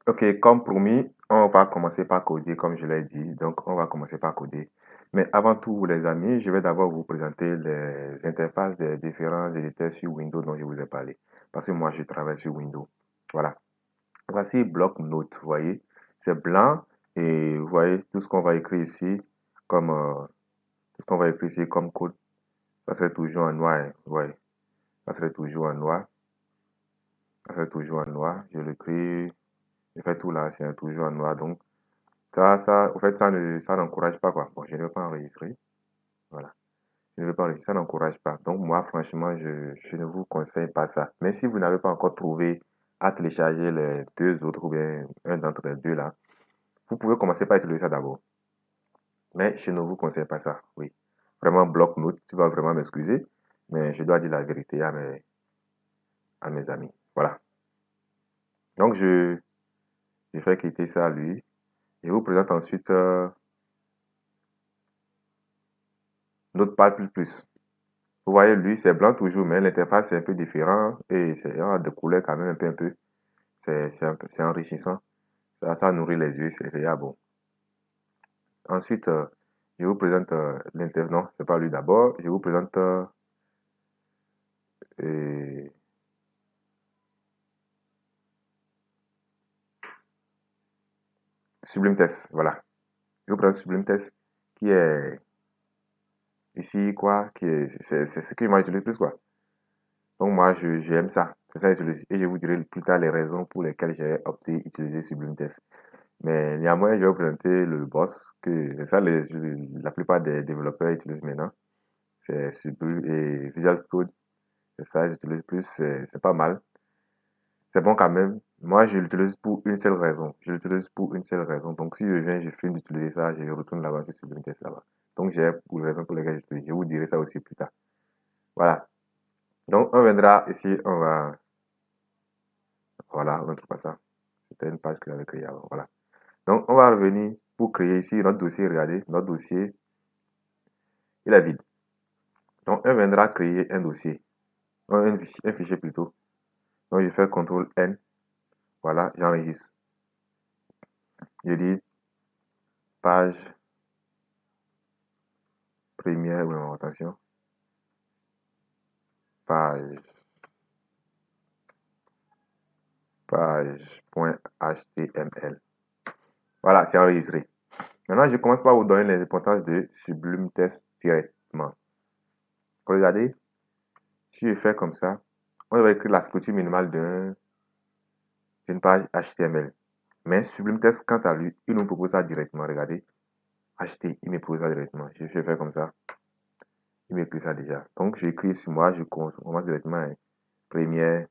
Ok, comme promis, on va commencer par coder, comme je l'ai dit. Donc, on va commencer par coder. Mais avant tout, les amis, je vais d'abord vous présenter les interfaces des différents éditeurs sur Windows dont je vous ai parlé. Parce que moi, je travaille sur Windows. Voilà. Voici bloc-notes, vous voyez. C'est blanc et vous voyez tout ce qu'on va écrire ici comme, tout ce qu'on va écrire ici comme code. Ça serait toujours en noir, hein, vous voyez. Ça serait toujours en noir. Ça serait toujours en noir. Je l'écris, je fais tout là, c'est toujours en noir. Donc, en fait, ça n'encourage pas, quoi. Bon, je ne veux pas enregistrer. Voilà. Je ne veux pas enregistrer, ça n'encourage pas. Donc, moi, franchement, je ne vous conseille pas ça. Mais si vous n'avez pas encore trouvé à télécharger les deux autres ou bien un d'entre les deux là, vous pouvez commencer par utiliser ça d'abord. Mais je ne vous conseille pas ça, oui. Vraiment, bloc-notes, tu vas vraiment m'excuser. Mais je dois dire la vérité à mes amis. Voilà. Donc, je fais quitter ça à lui. Je vous présente ensuite Notepad++. Vous voyez, lui, c'est blanc toujours, mais l'interface est un peu différente et c'est de couleur quand même un peu. C'est enrichissant. Ça nourrit les yeux, c'est déjà bon. Ensuite, je vous présente l'interface. Non, c'est pas lui d'abord. Je vous présente et Sublime Test. Voilà. Je vous présente Sublime Test qui est ici, quoi, c'est ce que moi j'utilise plus, quoi. Donc, moi, j'aime ça. C'est ça que j'utilise. Et je vous dirai plus tard les raisons pour lesquelles j'ai opté utiliser Sublime Test. Mais néanmoins, je vais vous présenter le boss, que c'est ça la plupart des développeurs utilisent maintenant. C'est Sublime et Visual Code. C'est ça, j'utilise plus, c'est pas mal. C'est bon quand même. Moi, je l'utilise pour une seule raison. Je l'utilise pour une seule raison. Donc, si je viens, je finis d'utiliser ça, je retourne là-bas sur Sublime Test là-bas. Donc, j'ai pour les raisons pour lesquelles j'utilise. Je vous dirai ça aussi plus tard. Voilà. Donc, on viendra ici, on va. Voilà, on ne trouve pas ça. C'était une page que j'avais créée avant. Voilà. Donc, on va revenir pour créer ici notre dossier. Regardez, notre dossier, il est vide. Donc, on viendra créer un dossier. Un fichier plutôt. Donc, je fais CTRL N. Voilà, j'enregistre. Je dis page première, oui, attention. Page.html. Voilà, c'est enregistré. Maintenant, je commence par vous donner les importances de Sublime Test directement. Regardez, si je fais comme ça, on va écrire la structure minimale d'une page HTML. Mais Sublime Test, quant à lui, il nous propose ça directement. Regardez, HT, il me propose ça directement. Je fais comme ça, il m'écrit ça déjà. Donc, j'écris sur moi, je commence directement. Hein. Première,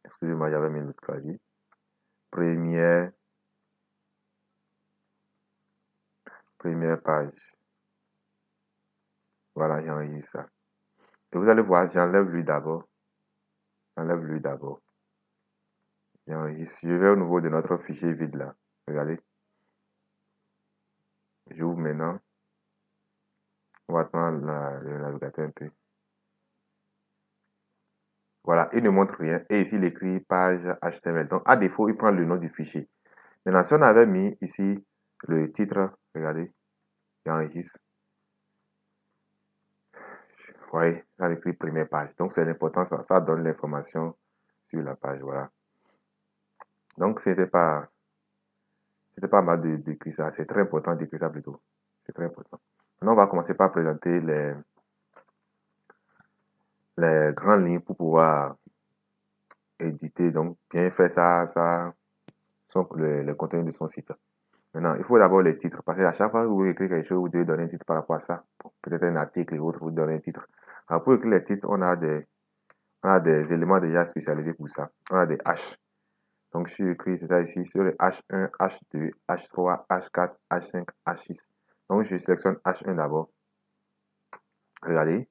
excusez-moi, j'avais mis l'autre clavier. Première page. Voilà, j'enregistre ça. Et vous allez voir, j'enlève lui d'abord. J'enlève lui d'abord. J'enregistre. Je vais au niveau de notre fichier vide là. Regardez. J'ouvre maintenant. On va prendre le navigateur un peu. Voilà, il ne montre rien. Et ici, il écrit page HTML. Donc, à défaut, il prend le nom du fichier. Maintenant, si on avait mis ici le titre, regardez, j'enregistre. Vous voyez, ça écrit première page. Donc, c'est important, ça donne l'information sur la page. Voilà. Donc, c'était pas mal d'écrire ça. C'est très important d'écrire ça plutôt. C'est très important. Maintenant, on va commencer par présenter les grandes lignes pour pouvoir éditer. Donc, bien faire le contenu de son site. Maintenant, il faut d'abord les titres. Parce qu'à chaque fois que vous écrivez quelque chose, vous devez donner un titre par rapport à ça. Peut-être un article et autre, vous donnez un titre. Alors, pour écrire les titres, on a des éléments déjà spécialisés pour ça. On a des H. Donc, je suis écrit, c'est ça ici, sur le H1, H2, H3, H4, H5, H6. Donc, je sélectionne H1 d'abord. Regardez,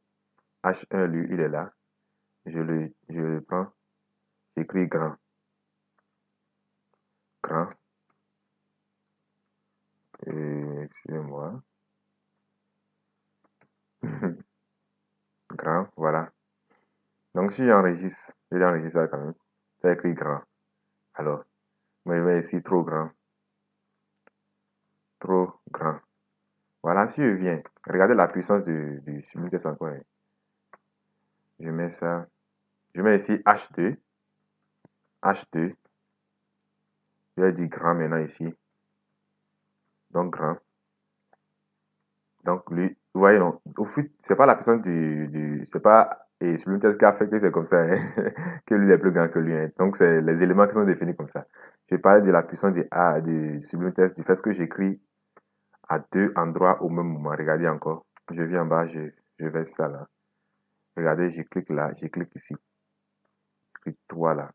H1, lui, il est là. Je le prends, j'écris grand. Grand. Excusez-moi. Grand, voilà. Donc, si j'enregistre, je l'enregistre quand même. Ça écrit grand. Alors, moi, je mets ici trop grand. Trop grand. Voilà, si je viens, regardez la puissance du simultest encore. Hein. Je mets ça. Je mets ici H2. H2. Je vais dire grand maintenant ici. Donc grand. Donc lui, vous voyez, non, au fait, c'est pas la puissance c'est pas et simultest qui a fait que c'est comme ça, hein, que lui est plus grand que lui. Hein. Donc c'est les éléments qui sont définis comme ça. Je parle de la puissance du simultest, du fait que j'écris à deux endroits au même moment. Regardez encore. Je viens en bas, je vais ça là. Regardez, je clique là, je clique ici. Je clique 3 là.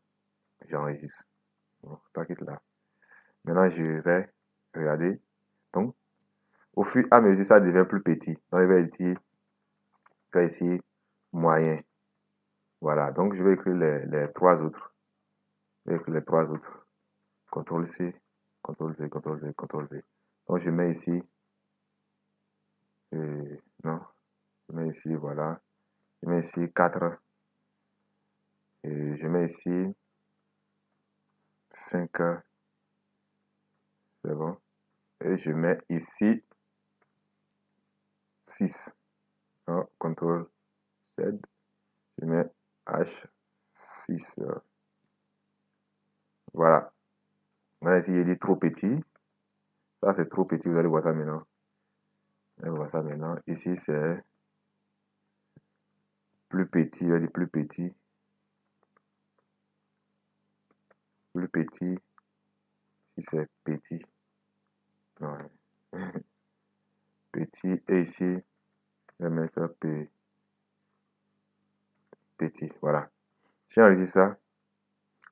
J'enregistre. Bon, pas clique là. Maintenant, je vais regarder. Donc, au fur et à mesure, ça devient plus petit. Donc, je vais ici moyen. Voilà. Donc, je vais écrire les trois autres. Je vais écrire les trois autres. CTRL C, CTRL V, CTRL V, CTRL V. Donc, je mets ici. Non. Je mets ici, voilà. Je mets ici 4. Et je mets ici 5. C'est bon. Et je mets ici 6. Oh, CTRL Z. Je mets H6. Voilà. Maintenant, ici, il dit trop petit. Ça, c'est trop petit. Vous allez voir ça maintenant. Vous allez voir ça maintenant. Ici, c'est plus petit. Il dit plus petit. Plus petit. Ici, c'est petit. Ouais. Petit. Et ici, je vais mettre petit. Voilà. J'ai enregistré ça.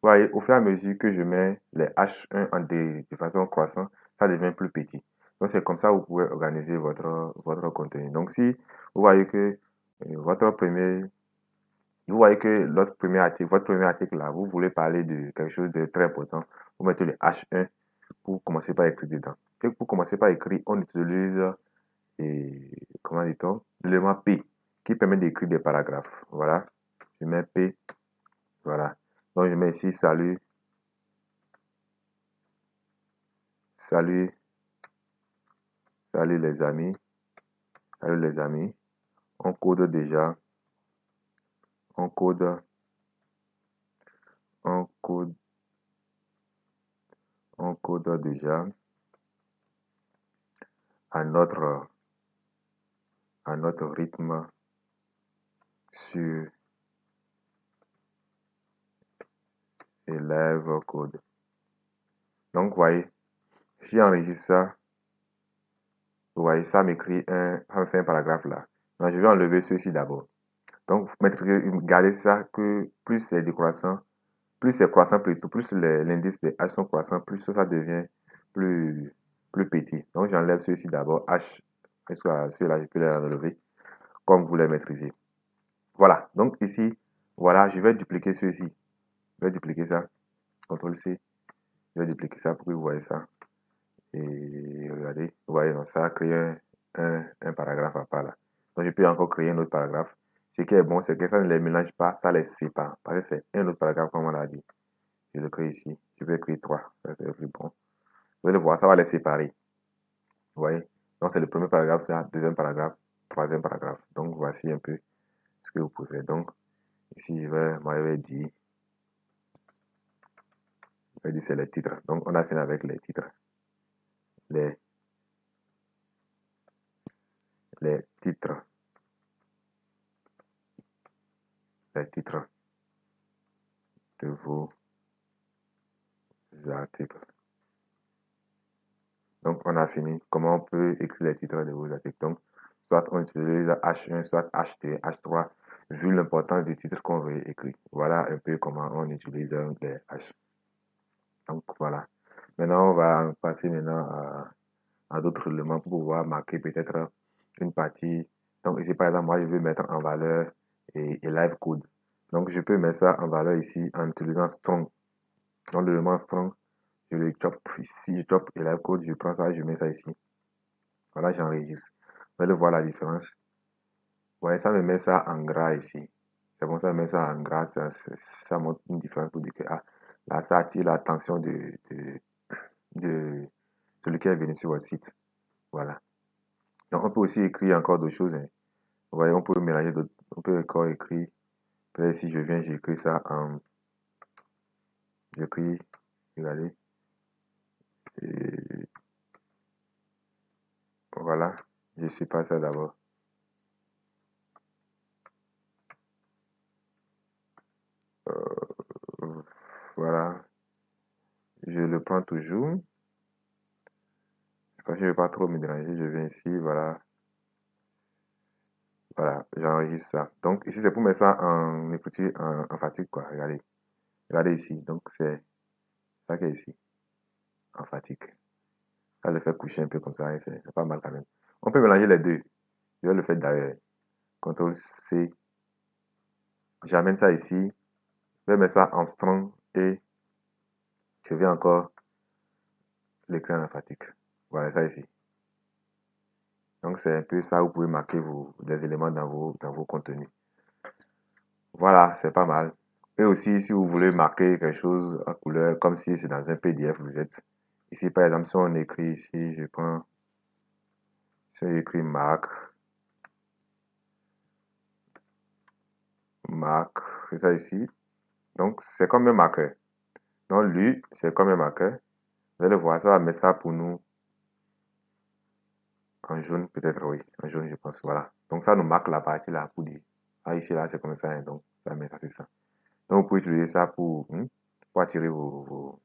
Vous voyez, au fur et à mesure que je mets les H1 de façon croissante, ça devient plus petit. Donc, c'est comme ça que vous pouvez organiser votre contenu. Donc, si vous voyez que votre premier, vous voyez que votre premier article là, vous voulez parler de quelque chose de très important, vous mettez le H1 pour commencer par écrire dedans. Et pour commencer par écrire, on utilise, comment dit-on, l'élément P qui permet d'écrire des paragraphes. Voilà, je mets P, voilà. Donc, je mets ici salut. Salut, salut les amis, salut les amis. On code déjà, on code, on code, on code déjà à notre rythme sur élève code. Donc, vous voyez, si j'enregistre ça, vous voyez, ça m'écrit ça me fait un paragraphe là. Donc, je vais enlever ceci d'abord. Donc, gardez ça que plus c'est décroissant, plus c'est croissant plutôt, plus l'indice des H sont croissants, plus ça devient plus, plus petit. Donc, j'enlève ceci d'abord. H, ceux-là, je peux les enlever comme vous les maîtrisez. Voilà. Donc, ici, voilà, je vais dupliquer ceci. Je vais dupliquer ça. CTRL C. Je vais dupliquer ça pour que vous voyez ça. Et regardez, vous voyez, donc ça a créé un paragraphe à part là. Donc, je peux encore créer un autre paragraphe. Ce qui est bon, c'est que ça ne les mélange pas, ça les sépare. Parce que c'est un autre paragraphe, comme on l'a dit. Je le crée ici. Je vais créer 3. Ça, c'est le plus bon. Vous allez voir, ça va les séparer. Vous voyez? Donc, c'est le premier paragraphe, c'est le deuxième paragraphe, troisième paragraphe. Donc, voici un peu ce que vous pouvez faire. Donc, ici, moi, je vais dire c'est les titres. Donc, on a fini avec les titres. Les, les titres. Les titres de vos articles. Donc, on a fini. Comment on peut écrire les titres de vos articles? Donc, soit on utilise H1, soit H2, H3, vu l'importance du titre qu'on veut écrire. Voilà un peu comment on utilise les H. Donc, voilà. Maintenant, on va passer maintenant à d'autres éléments pour pouvoir marquer peut-être une partie. Donc, ici, par exemple, moi, je veux mettre en valeur et live code. Donc, je peux mettre ça en valeur ici en utilisant strong. Donc, l'élément strong, je le chop ici, je chop et live code, je prends ça, je mets ça ici. Voilà, j'enregistre. Vous allez voir la différence. Vous voyez, ça me met ça en gras ici. C'est bon, ça me met ça en gras, ça montre une différence pour dire que ah, là, voilà, ça attire l'attention de celui qui est venu sur votre site. Voilà. Donc, on peut aussi écrire encore d'autres choses, hein. Vous voyez, on peut mélanger d'autres, on peut encore écrire. Peut-être si je viens, j'écris ça en, j'écris, regardez, et voilà, je sais pas ça d'abord. Voilà, je le prends toujours. Parce que je ne veux pas trop me déranger, je viens ici, voilà, voilà, j'enregistre ça. Donc ici, c'est pour mettre ça en écriture en fatigue, quoi. Regardez, regardez ici. Donc c'est ça qui est ici, en fatigue. Ça le fait coucher un peu comme ça, hein, c'est pas mal quand même. On peut mélanger les deux. Je vais le faire d'ailleurs. CTRL C. J'amène ça ici. Je vais mettre ça en strong et je vais encore l'écrire en emphatique. Voilà ça ici. Donc c'est un peu ça, vous pouvez marquer des éléments dans vos contenus. Voilà, c'est pas mal. Et aussi, si vous voulez marquer quelque chose en couleur, comme si c'est dans un PDF, vous êtes ici, par exemple, si on écrit ici, je prends, si j'écris marque, c'est ça ici. Donc, c'est comme un marqueur. Donc, lui, c'est comme un marqueur. Vous allez voir, ça va mettre ça pour nous en jaune, peut-être, oui, en jaune, je pense, voilà. Donc, ça nous marque la partie là pour dire, ah, ici, là, c'est comme ça, hein, donc, ça met ça, c'est ça. Donc, vous pouvez utiliser ça pour attirer vos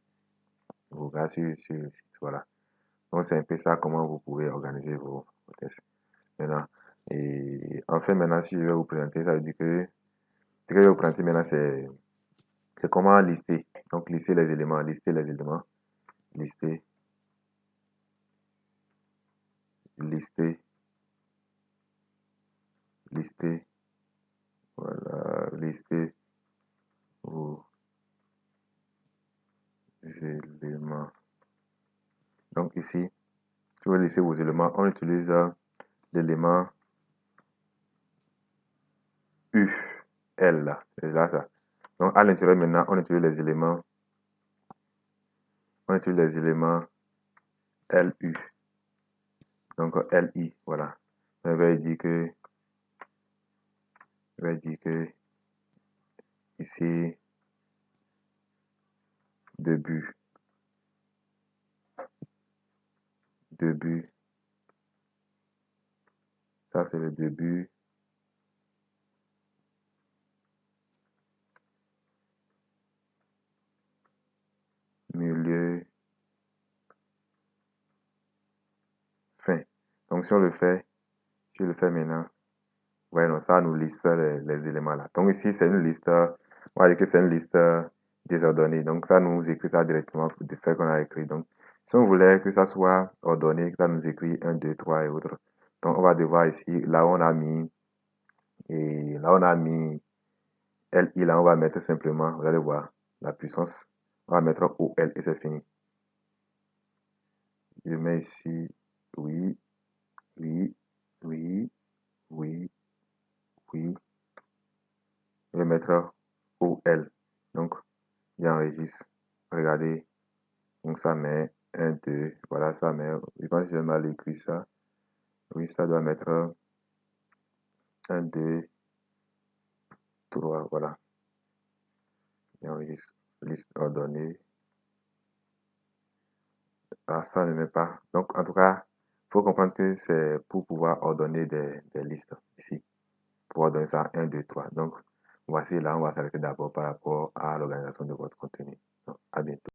gars sur le site, voilà. Donc, c'est un peu ça, comment vous pouvez organiser vos tests. Maintenant, et enfin, maintenant, si je vais vous présenter, ça veut dire que ce que je vais vous présenter maintenant, c'est comment lister. Donc, lister les éléments, lister, lister, lister, voilà, lister vos éléments. Donc, ici, si vous voulez lister vos éléments, on utilise l'élément U, L, là, c'est là ça. Donc, à l'intérieur, maintenant, on utilise les éléments LU. Donc LI, voilà. On va dire que ici, début, ça c'est le début, milieu, fin. Donc si on le fait, je le fais maintenant. Voilà, ça nous liste les éléments là. Donc ici, c'est une liste, on va dire que c'est une liste désordonnée. Donc ça nous écrit ça directement pour des faits qu'on a écrit. Donc si on voulait que ça soit ordonné, ça nous écrit 1, 2, 3 et autres. Donc on va devoir ici, là où on a mis, et là on a mis LI, là on va mettre simplement, vous allez voir, la puissance, on va mettre OL et c'est fini. Je mets ici, oui, oui, oui, oui, oui. Je vais mettre OL. Donc, j'enregistre. Regardez. Donc, ça met 1, 2. Voilà, ça met. Je pense que j'ai mal écrit ça. Oui, ça doit mettre 1, 2, 3. Voilà. J'enregistre. Liste ordonnée. Ah, ça ne met pas. Donc, en tout cas, il faut comprendre que c'est pour pouvoir ordonner des listes ici. Pour ordonner ça 1, 2, 3. Donc, voici là, on va s'arrêter d'abord par rapport à l'organisation de votre contenu. Donc, à bientôt.